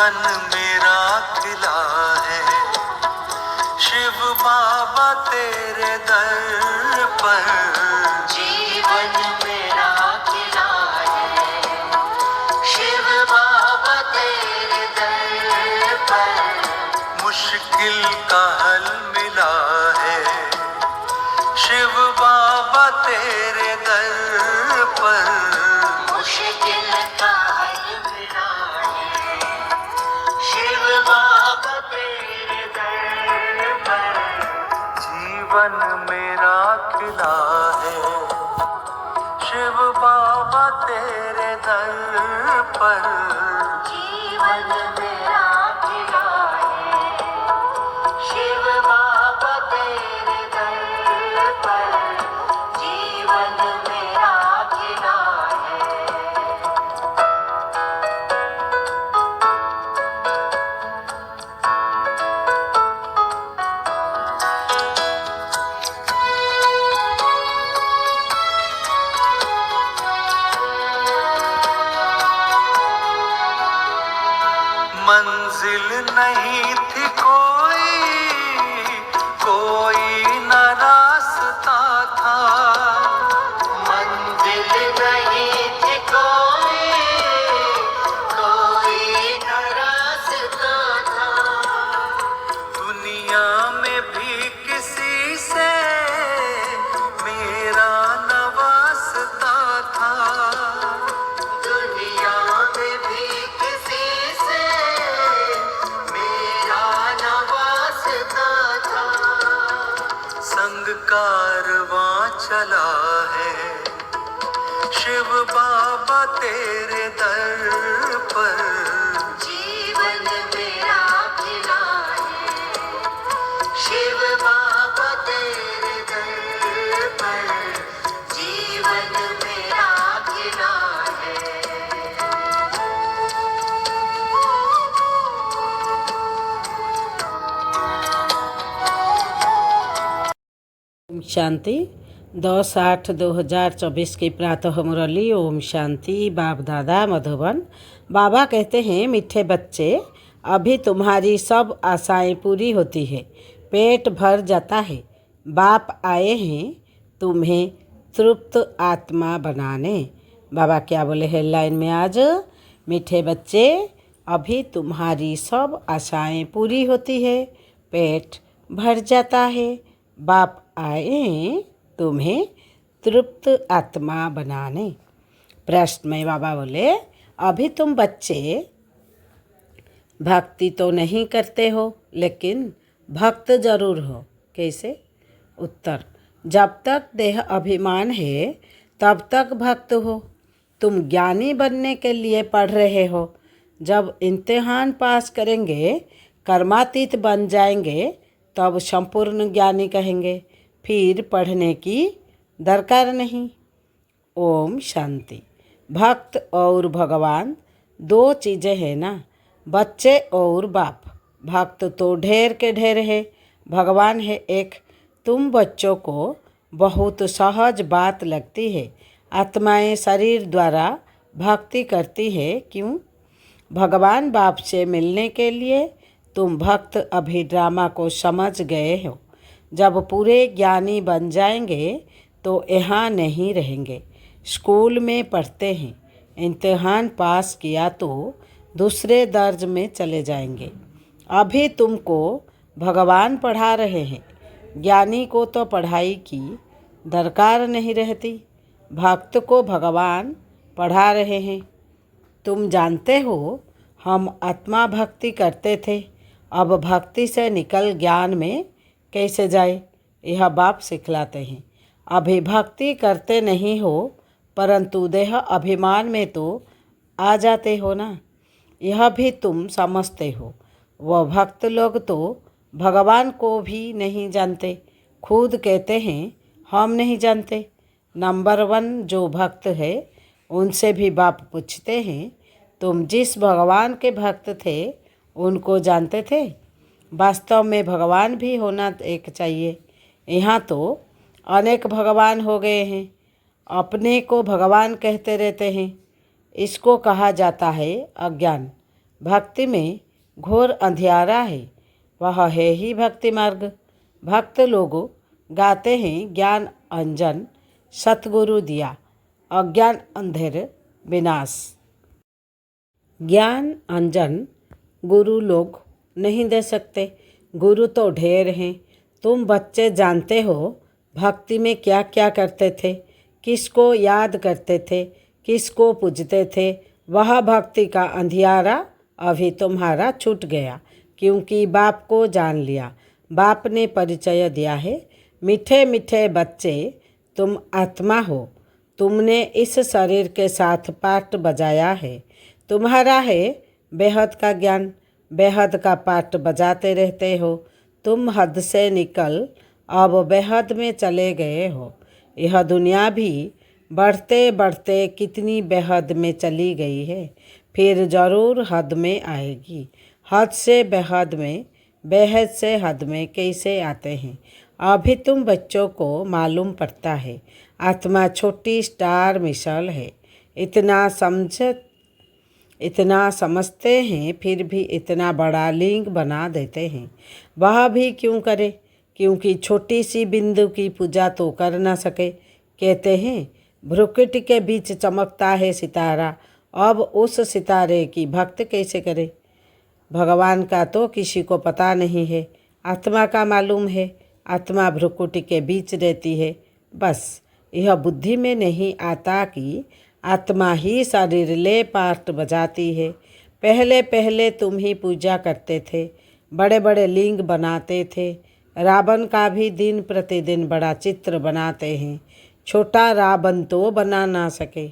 जीवन मेरा खिला है, शिव बाबा तेरे दर पर। जीवन मेरा खिला है, शिव बाबा तेरे दर पर। मुश्किल का हल मिला है, शिव बाबा तेरे दर पर। मुश्किल का हल मिला है, शिव बाबा तेरे दर पर। जीवन मेरा खिला है, शिव बाबा तेरे दर पर। जीवन मेरा खिला है, शिव बाबा तेरे दर पर। जीवन मेरा खिला है। मंजिल नहीं थी कोई, कोई न रास्ता था। मंजिल नहीं थी कोई, कोई न रास्ता था। दुनिया में भी किसी से मेरा न वास्ता था। दुनिया में भी किसी से मेरा न वास्ता था। संग कारवां चला है, शिव बाबा तेरे दर पर। जीवन मेरा खिला है, शिव बाबा तेरे दर पर। जीवन मेरा खिला है। ओम शांति 10/8/2024 की प्रातः मुरली। ओम शांति। बाप दादा मधुबन। बाबा कहते हैं, मीठे बच्चे, अभी तुम्हारी सब आशाएं पूरी होती है, पेट भर जाता है। बाप आए हैं तुम्हें तृप्त आत्मा बनाने। बाबा क्या बोले हैं लाइन में आज? मीठे बच्चे, अभी तुम्हारी सब आशाएं पूरी होती है, पेट भर जाता है। बाप आए तुम्हें तृप्त आत्मा बनाने। प्रश्न में बाबा बोले, अभी तुम बच्चे भक्ति तो नहीं करते हो, लेकिन भक्त जरूर हो। कैसे? उत्तर, जब तक देह अभिमान है तब तक भक्त हो। तुम ज्ञानी बनने के लिए पढ़ रहे हो। जब इम्तिहान पास करेंगे, कर्मातीत बन जाएंगे, तब संपूर्ण ज्ञानी कहेंगे। फिर पढ़ने की दरकार नहीं। ओम शांति। भक्त और भगवान दो चीज़ें हैं ना, बच्चे और बाप। भक्त तो ढेर के ढेर है, भगवान है एक। तुम बच्चों को बहुत सहज बात लगती है। आत्माएं शरीर द्वारा भक्ति करती है। क्यों? भगवान बाप से मिलने के लिए। तुम भक्त अभी ड्रामा को समझ गए हो। जब पूरे ज्ञानी बन जाएंगे तो यहाँ नहीं रहेंगे, स्कूल में पढ़ते हैं। इम्तिहान पास किया तो दूसरे दर्ज में चले जाएंगे। अभी तुमको भगवान पढ़ा रहे हैं। ज्ञानी को तो पढ़ाई की दरकार नहीं रहती, भक्त को भगवान पढ़ा रहे हैं। तुम जानते हो, हम आत्मा भक्ति करते थे, अब भक्ति से निकल ज्ञान में कैसे जाए, यह बाप सिखलाते हैं। अभी भक्ति करते नहीं हो, परंतु देह अभिमान में तो आ जाते हो ना, यह भी तुम समझते हो। वह भक्त लोग तो भगवान को भी नहीं जानते, खुद कहते हैं हम नहीं जानते। नंबर 1 जो भक्त है, उनसे भी बाप पूछते हैं, तुम जिस भगवान के भक्त थे उनको जानते थे? वास्तव में भगवान भी होना एक चाहिए। यहाँ तो अनेक भगवान हो गए हैं, अपने को भगवान कहते रहते हैं। इसको कहा जाता है अज्ञान। भक्ति में घोर अंधियारा है, वह है ही भक्ति मार्ग। भक्त लोग गाते हैं ज्ञान अंजन सतगुरु दिया, अज्ञान अंधेर विनाश। ज्ञान अंजन गुरु लोग नहीं दे सकते, गुरु तो ढेर हैं। तुम बच्चे जानते हो भक्ति में क्या क्या करते थे, किसको याद करते थे, किसको पूजते थे। वह भक्ति का अंधियारा अभी तुम्हारा छूट गया, क्योंकि बाप को जान लिया। बाप ने परिचय दिया है, मीठे मीठे बच्चे तुम आत्मा हो। तुमने इस शरीर के साथ पाठ बजाया है, तुम्हारा है बेहद का ज्ञान। बेहद का पाठ बजाते रहते हो। तुम हद से निकल अब बेहद में चले गए हो। यह दुनिया भी बढ़ते बढ़ते कितनी बेहद में चली गई है, फिर ज़रूर हद में आएगी। हद से बेहद में, बेहद से हद में कैसे आते हैं, अभी तुम बच्चों को मालूम पड़ता है। आत्मा छोटी स्टार मिसाल है। इतना समझते हैं, फिर भी इतना बड़ा लिंग बना देते हैं। वह भी क्यों करे, क्योंकि छोटी सी बिंदु की पूजा तो कर ना सके। कहते हैं भ्रुकुटी के बीच चमकता है सितारा, अब उस सितारे की भक्त कैसे करे। भगवान का तो किसी को पता नहीं है, आत्मा का मालूम है। आत्मा भ्रुकुटी के बीच रहती है, बस यह बुद्धि में नहीं आता कि आत्मा ही शरीर ले पाठ बजाती है। पहले पहले तुम ही पूजा करते थे, बड़े बड़े लिंग बनाते थे। रावण का भी दिन प्रतिदिन बड़ा चित्र बनाते हैं। छोटा रावण तो बना ना सके।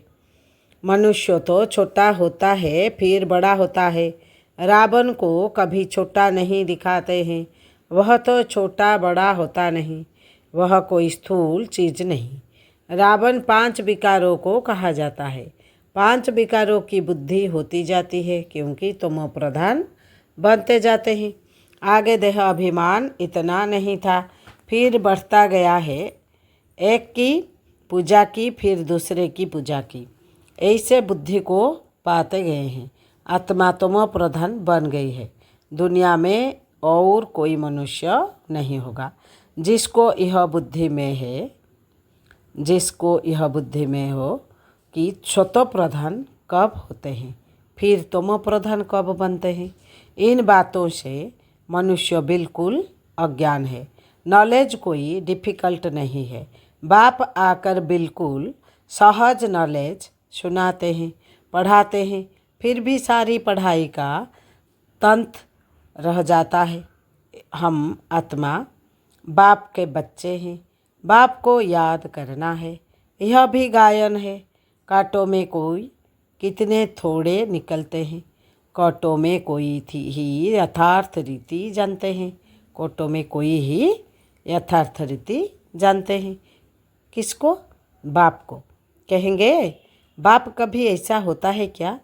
मनुष्य तो छोटा होता है फिर बड़ा होता है, रावण को कभी छोटा नहीं दिखाते हैं। वह तो छोटा बड़ा होता नहीं, वह कोई स्थूल चीज़ नहीं। रावण 5 विकारों को कहा जाता है। 5 विकारों की बुद्धि होती जाती है, क्योंकि तमो प्रधान बनते जाते हैं। आगे देह अभिमान इतना नहीं था, फिर बढ़ता गया है। एक की पूजा की, फिर दूसरे की पूजा की, ऐसे बुद्धि को पाते गए हैं। आत्मा तमो प्रधान बन गई है। दुनिया में और कोई मनुष्य नहीं होगा जिसको यह बुद्धि में हो कि सतो प्रधान कब होते हैं, फिर तमो प्रधान कब बनते हैं। इन बातों से मनुष्य बिल्कुल अज्ञान है। नॉलेज कोई डिफ़िकल्ट नहीं है। बाप आकर बिल्कुल सहज नॉलेज सुनाते हैं, पढ़ाते हैं, फिर भी सारी पढ़ाई का तंत्र रह जाता है। हम आत्मा बाप के बच्चे हैं, बाप को याद करना है। यह भी गायन है। कांटों में कोई कितने थोड़े निकलते हैं, कांटों में कोई ही यथार्थ रीति जानते हैं। कांटों में कोई ही यथार्थ रीति जानते हैं। किसको? बाप को। कहेंगे बाप कभी ऐसा होता है क्या?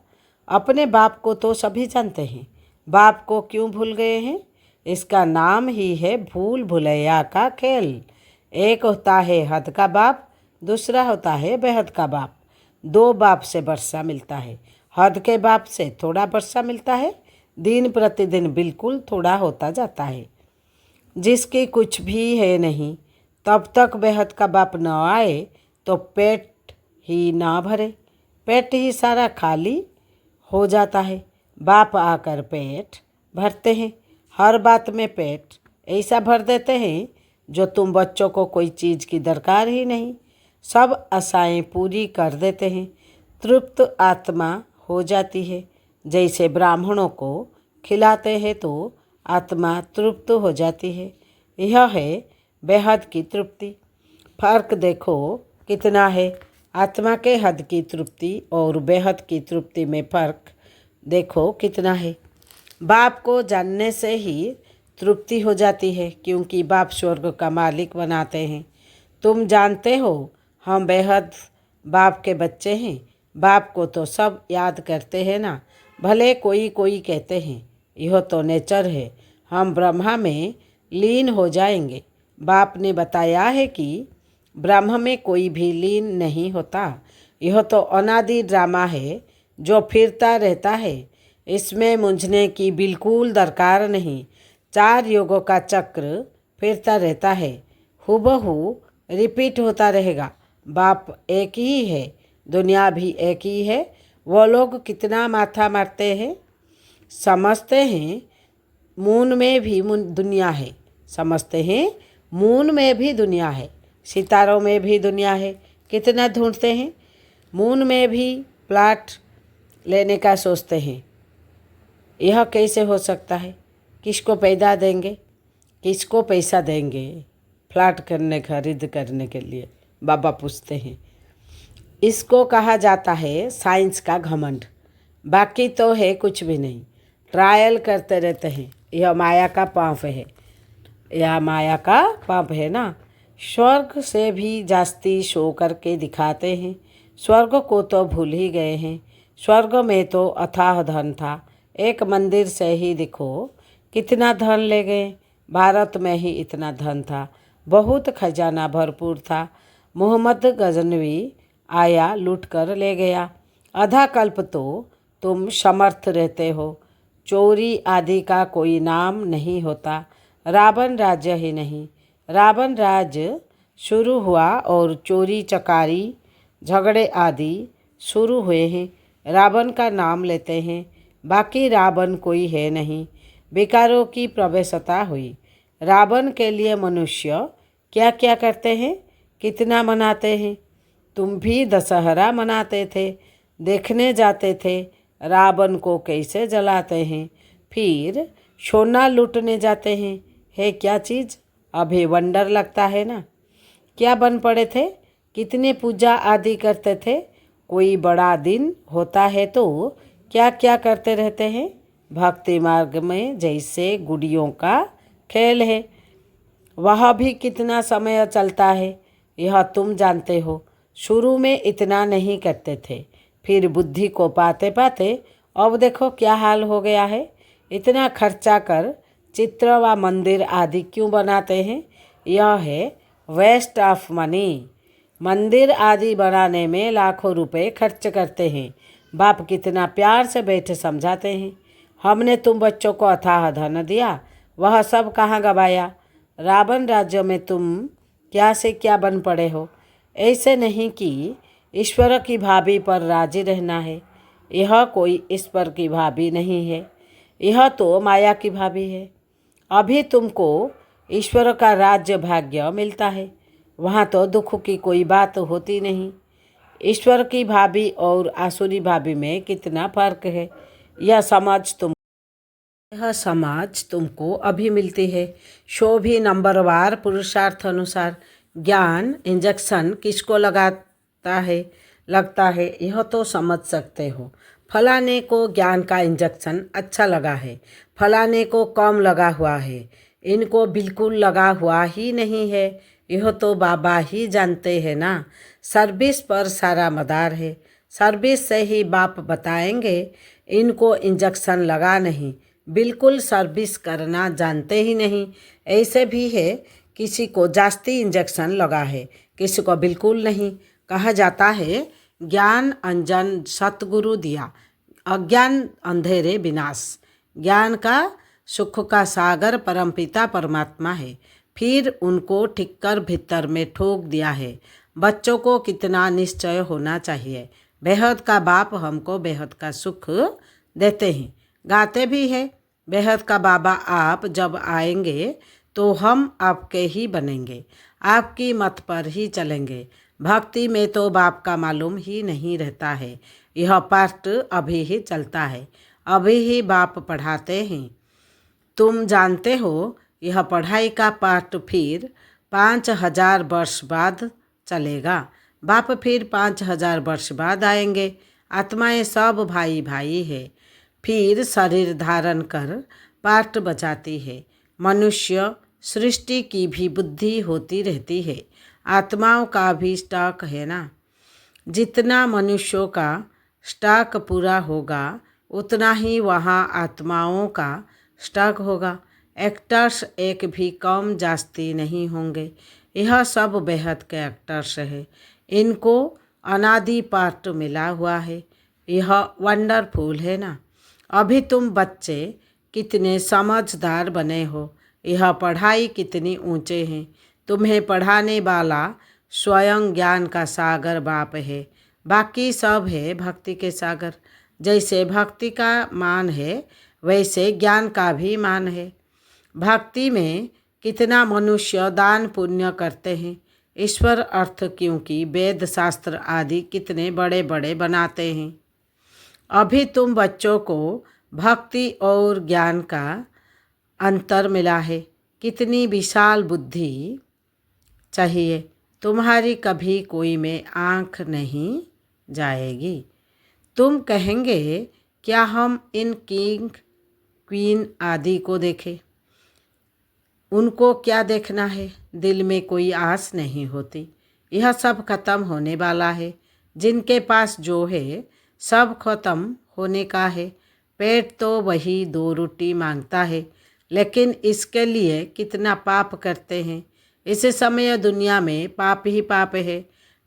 अपने बाप को तो सभी जानते हैं, बाप को क्यों भूल गए हैं? इसका नाम ही है भूल भुलैया का खेल। एक होता है हद का बाप, दूसरा होता है बेहद का बाप। 2 बाप से वर्षा मिलता है। हद के बाप से थोड़ा वर्षा मिलता है, दिन प्रतिदिन बिल्कुल थोड़ा होता जाता है। जिसकी कुछ भी है नहीं, तब तक बेहद का बाप न आए तो पेट ही ना भरे, पेट ही सारा खाली हो जाता है। बाप आकर पेट भरते हैं। हर बात में पेट ऐसा भर देते हैं जो तुम बच्चों को कोई चीज़ की दरकार ही नहीं। सब आशाएं पूरी कर देते हैं। तृप्त आत्मा हो जाती है। जैसे ब्राह्मणों को खिलाते हैं तो आत्मा तृप्त हो जाती है। यह है बेहद की तृप्ति। फर्क देखो कितना है। आत्मा के हद की तृप्ति और बेहद की तृप्ति में फ़र्क देखो कितना है। बाप को जानने से ही तृप्ति हो जाती है, क्योंकि बाप स्वर्ग का मालिक बनाते हैं। तुम जानते हो हम बेहद बाप के बच्चे हैं। बाप को तो सब याद करते हैं ना। भले कोई कोई कहते हैं यह तो नेचर है, हम ब्रह्मा में लीन हो जाएंगे। बाप ने बताया है कि ब्रह्म में कोई भी लीन नहीं होता। यह तो अनादि ड्रामा है जो फिरता रहता है। इसमें मूंझने की बिल्कुल दरकार नहीं। 4 युगों का चक्र फिरता रहता है, हूबहू रिपीट होता रहेगा। बाप एक ही है, दुनिया भी एक ही है। वो लोग कितना माथा मारते हैं, समझते हैं मून में भी दुनिया है, समझते हैं मून में भी दुनिया है, सितारों में भी दुनिया है। कितना ढूंढते हैं, मून में भी प्लाट लेने का सोचते हैं। यह कैसे हो सकता है? किसको पैदा देंगे, किसको पैसा देंगे फ्लैट खरीद करने के लिए? बाबा पूछते हैं। इसको कहा जाता है साइंस का घमंड। बाकी तो है कुछ भी नहीं, ट्रायल करते रहते हैं। यह माया का पाप है, यह माया का पाप है ना। स्वर्ग से भी जास्ती शो करके दिखाते हैं। स्वर्ग को तो भूल ही गए हैं। स्वर्ग में तो अथाह धन था, एक मंदिर से ही देखो कितना धन ले गए। भारत में ही इतना धन था, बहुत खजाना भरपूर था। मोहम्मद गजनवी आया, लूट कर ले गया। आधा कल्प तो तुम समर्थ रहते हो, चोरी आदि का कोई नाम नहीं होता। रावण राज्य ही नहीं, रावण राज्य शुरू हुआ और चोरी चकारी झगड़े आदि शुरू हुए हैं। रावण का नाम लेते हैं, बाकी रावण कोई है नहीं। विकारों की प्रवेशता हुई। रावण के लिए मनुष्य क्या क्या करते हैं, कितना मनाते हैं। तुम भी दशहरा मनाते थे, देखने जाते थे रावण को कैसे जलाते हैं, फिर सोना लूटने जाते हैं। है क्या चीज़? अभी वंडर लगता है ना। क्या बन पड़े थे, कितने पूजा आदि करते थे। कोई बड़ा दिन होता है तो क्या क्या करते रहते हैं। भक्ति मार्ग में जैसे गुड़ियों का खेल है, वह भी कितना समय चलता है, यह तुम जानते हो। शुरू में इतना नहीं करते थे, फिर बुद्धि को पाते पाते अब देखो क्या हाल हो गया है। इतना खर्चा कर चित्र व मंदिर आदि क्यों बनाते हैं? यह है वेस्ट ऑफ मनी। मंदिर आदि बनाने में लाखों रुपए खर्च करते हैं। बाप कितना प्यार से बैठे समझाते हैं। हमने तुम बच्चों को अथाह धन दिया, वह सब कहाँ गवाया। रावण राज्य में तुम क्या से क्या बन पड़े हो। ऐसे नहीं कि ईश्वर की भाभी पर राजी रहना है। यह कोई ईश्वर की भाभी नहीं है, यह तो माया की भाभी है। अभी तुमको ईश्वर का राज्य भाग्य मिलता है, वहाँ तो दुख की कोई बात होती नहीं। ईश्वर की भाभी और आसुरी भाभी में कितना फर्क है, यह समाज तुमको अभी मिलती है। शो भी नंबरवार पुरुषार्थ अनुसार। ज्ञान इंजेक्शन किसको लगता है यह तो समझ सकते हो। फलाने को ज्ञान का इंजेक्शन अच्छा लगा है, फलाने को कम लगा हुआ है, इनको बिल्कुल लगा हुआ ही नहीं है। यह तो बाबा ही जानते हैं ना। सर्विस पर सारा मदार है, सर्विस से ही बाप बताएंगे। इनको इंजेक्शन लगा नहीं, बिल्कुल सर्विस करना जानते ही नहीं। ऐसे भी है, किसी को जास्ती इंजेक्शन लगा है, किसी को बिल्कुल नहीं। कहा जाता है ज्ञान अंजन सतगुरु दिया, अज्ञान अंधेरे विनाश। ज्ञान का सुख का सागर परमपिता परमात्मा है, फिर उनको ठिक्कर भीतर में ठोक दिया है। बच्चों को कितना निश्चय होना चाहिए। बेहद का बाप हमको बेहद का सुख देते हैं, गाते भी है। बेहद का बाबा आप जब आएंगे तो हम आपके ही बनेंगे, आपकी मत पर ही चलेंगे। भक्ति में तो बाप का मालूम ही नहीं रहता है। यह पाठ अभी ही चलता है, अभी ही बाप पढ़ाते हैं। तुम जानते हो यह पढ़ाई का पाठ फिर 5000 वर्ष बाद चलेगा। बाप फिर 5000 वर्ष बाद आएंगे। आत्माएं सब भाई भाई है, फिर शरीर धारण कर पाठ बजाती है। मनुष्य सृष्टि की भी बुद्धि होती रहती है, आत्माओं का भी स्टॉक है ना। जितना मनुष्यों का स्टॉक पूरा होगा उतना ही वहाँ आत्माओं का स्टॉक होगा। एक्टर्स एक भी कम जास्ती नहीं होंगे। यह सब बेहद के एक्टर्स है, इनको अनादि पाठ मिला हुआ है। यह वंडरफुल है ना। अभी तुम बच्चे कितने समझदार बने हो। यह पढ़ाई कितनी ऊंचे हैं। तुम्हें पढ़ाने वाला स्वयं ज्ञान का सागर बाप है। बाकी सब है भक्ति के सागर। जैसे भक्ति का मान है वैसे ज्ञान का भी मान है। भक्ति में कितना मनुष्य दान पुण्य करते हैं। ईश्वर अर्थ क्योंकि वेद शास्त्र आदि कितने बड़े बड़े बनाते हैं। अभी तुम बच्चों को भक्ति और ज्ञान का अंतर मिला है। कितनी विशाल बुद्धि चाहिए। तुम्हारी कभी कोई में आँख नहीं जाएगी। तुम कहेंगे क्या हम इन किंग क्वीन आदि को देखें। उनको क्या देखना है। दिल में कोई आस नहीं होती। यह सब खत्म होने वाला है। जिनके पास जो है सब खत्म होने का है। पेट तो वही 2 रोटी मांगता है, लेकिन इसके लिए कितना पाप करते हैं। इस समय दुनिया में पाप ही पाप है।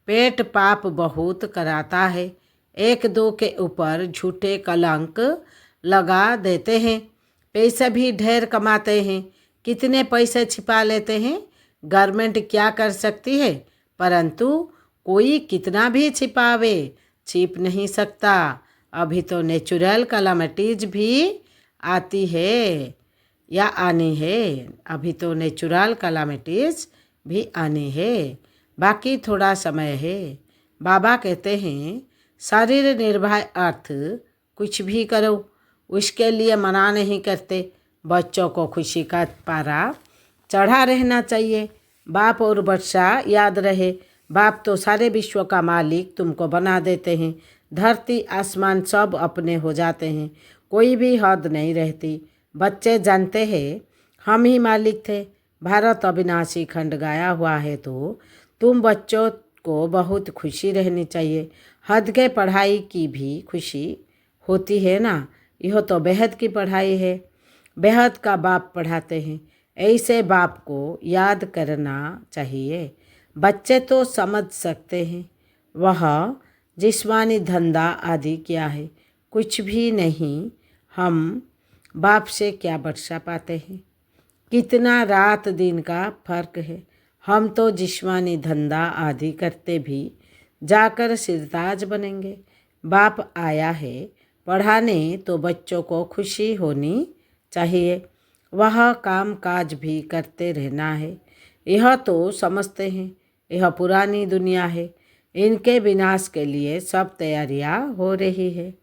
पेट पाप बहुत कराता है। 1-2 के ऊपर झूठे कलंक लगा देते हैं। पैसे भी ढेर कमाते हैं। कितने पैसे छिपा लेते हैं। गवर्नमेंट क्या कर सकती है, परंतु कोई कितना भी छिपावे छिप नहीं सकता। अभी तो नेचुरल कैलामिटीज भी आती है या आनी है। अभी तो नेचुरल कैलामिटीज भी आनी है। बाकी थोड़ा समय है। बाबा कहते हैं शरीर निर्भय अर्थ कुछ भी करो, उसके लिए मना नहीं करते। बच्चों को खुशी का पारा चढ़ा रहना चाहिए। बाप और बच्चा याद रहे। बाप तो सारे विश्व का मालिक तुमको बना देते हैं। धरती आसमान सब अपने हो जाते हैं। कोई भी हद नहीं रहती। बच्चे जानते हैं हम ही मालिक थे। भारत अविनाशी खंड गाया हुआ है तो तुम बच्चों को बहुत खुशी रहनी चाहिए। हद के पढ़ाई की भी खुशी होती है ना। यह तो बेहद की पढ़ाई है। बेहद का बाप पढ़ाते हैं। ऐसे बाप को याद करना चाहिए। बच्चे तो समझ सकते हैं वह जिस्मानी धंधा आदि क्या है। कुछ भी नहीं। हम बाप से क्या बरसा पाते हैं। कितना रात दिन का फर्क है। हम तो जिस्मानी धंधा आदि करते भी जाकर सिरताज बनेंगे। बाप आया है पढ़ाने तो बच्चों को खुशी होनी चाहिए। वह काम काज भी करते रहना है। यह तो समझते हैं यह पुरानी दुनिया है। इनके विनाश के लिए सब तैयारियां हो रही है।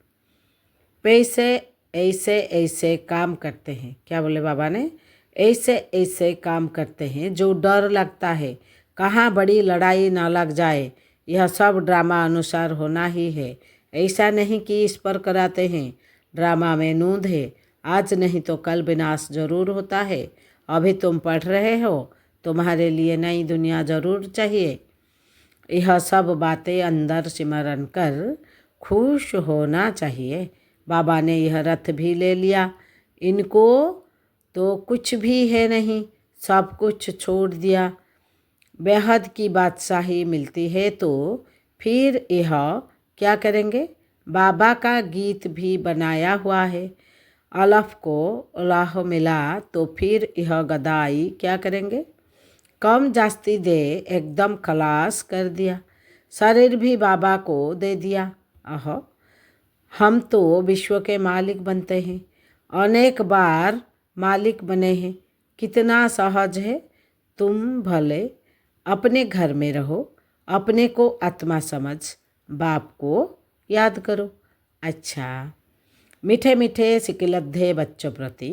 पैसे ऐसे ऐसे काम करते हैं। क्या बोले बाबा ने। ऐसे ऐसे काम करते हैं जो डर लगता है कहाँ बड़ी लड़ाई ना लग जाए। यह सब ड्रामा अनुसार होना ही है। ऐसा नहीं कि इस पर कराते हैं। ड्रामा में नूंद है। आज नहीं तो कल विनाश जरूर होता है। अभी तुम पढ़ रहे हो, तुम्हारे लिए नई दुनिया जरूर चाहिए। यह सब बातें अंदर सिमरन कर खुश होना चाहिए। बाबा ने यह रथ भी ले लिया। इनको तो कुछ भी है नहीं, सब कुछ छोड़ दिया। बेहद की बादशाही मिलती है तो फिर यह क्या करेंगे। बाबा का गीत भी बनाया हुआ है। अलफ को अल्लाह मिला तो फिर यह गदाई क्या करेंगे। कम जास्ती दे एकदम खलास कर दिया। शरीर भी बाबा को दे दिया। हम तो विश्व के मालिक बनते हैं। अनेक बार मालिक बने हैं। कितना सहज है। तुम भले अपने घर में रहो, अपने को आत्मा समझ बाप को याद करो। अच्छा, मीठे मीठे सिकिलद्धे बच्चों प्रति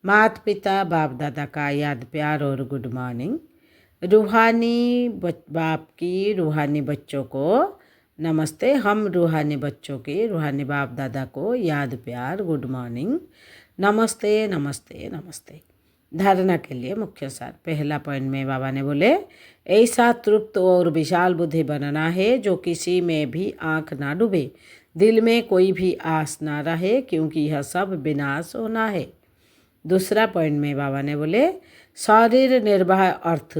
माता पिता बाप दादा का याद प्यार और गुड मॉर्निंग। रूहानी बाप की रूहानी बच्चों को नमस्ते। हम रूहानी बच्चों के रूहानी बाप दादा को याद प्यार गुड मॉर्निंग। नमस्ते नमस्ते नमस्ते। धारणा के लिए मुख्य सार। पहला पॉइंट में बाबा ने बोले ऐसा तृप्त और विशाल बुद्धि बनना है जो किसी में भी आँख ना डूबे, दिल में कोई भी आस ना रहे, क्योंकि यह सब विनाश होना है। दूसरा पॉइंट में बाबा ने बोले शरीर निर्वाह अर्थ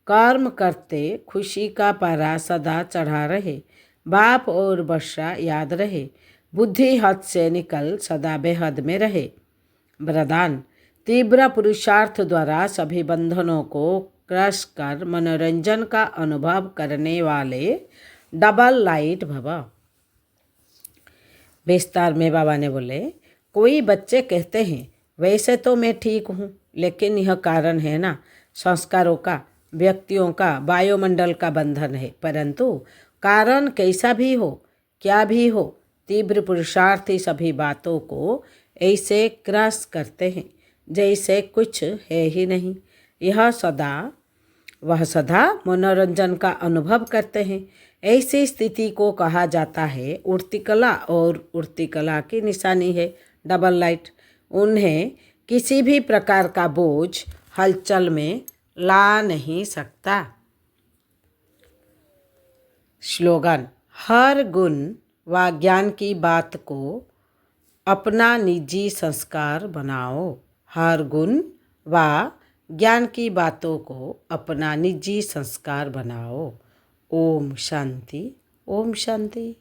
कर्म करते खुशी का पारा सदा चढ़ा रहे, बाप और वर्षा याद रहे। बुद्धि हद से निकल सदा बेहद में रहे। वरदान, तीव्र पुरुषार्थ द्वारा सभी बंधनों को क्रश कर मनोरंजन का अनुभव करने वाले डबल लाइट भव। विस्तार में बाबा ने बोले, कोई बच्चे कहते हैं वैसे तो मैं ठीक हूँ, लेकिन यह कारण है ना, संस्कारों का, व्यक्तियों का, वायुमंडल का बंधन है। परंतु कारण कैसा भी हो, क्या भी हो, तीव्र पुरुषार्थी सभी बातों को ऐसे क्रश करते हैं जैसे कुछ है ही नहीं। वह सदा मनोरंजन का अनुभव करते हैं। ऐसी स्थिति को कहा जाता है उड़ती कला, और उड़ती कला की निशानी है डबल लाइट। उन्हें किसी भी प्रकार का बोझ हलचल में ला नहीं सकता। स्लोगन, हर गुण व ज्ञान की बात को अपना निजी संस्कार बनाओ। हर गुण व ज्ञान की बातों को अपना निजी संस्कार बनाओ। ओम शांति, ओम शांति।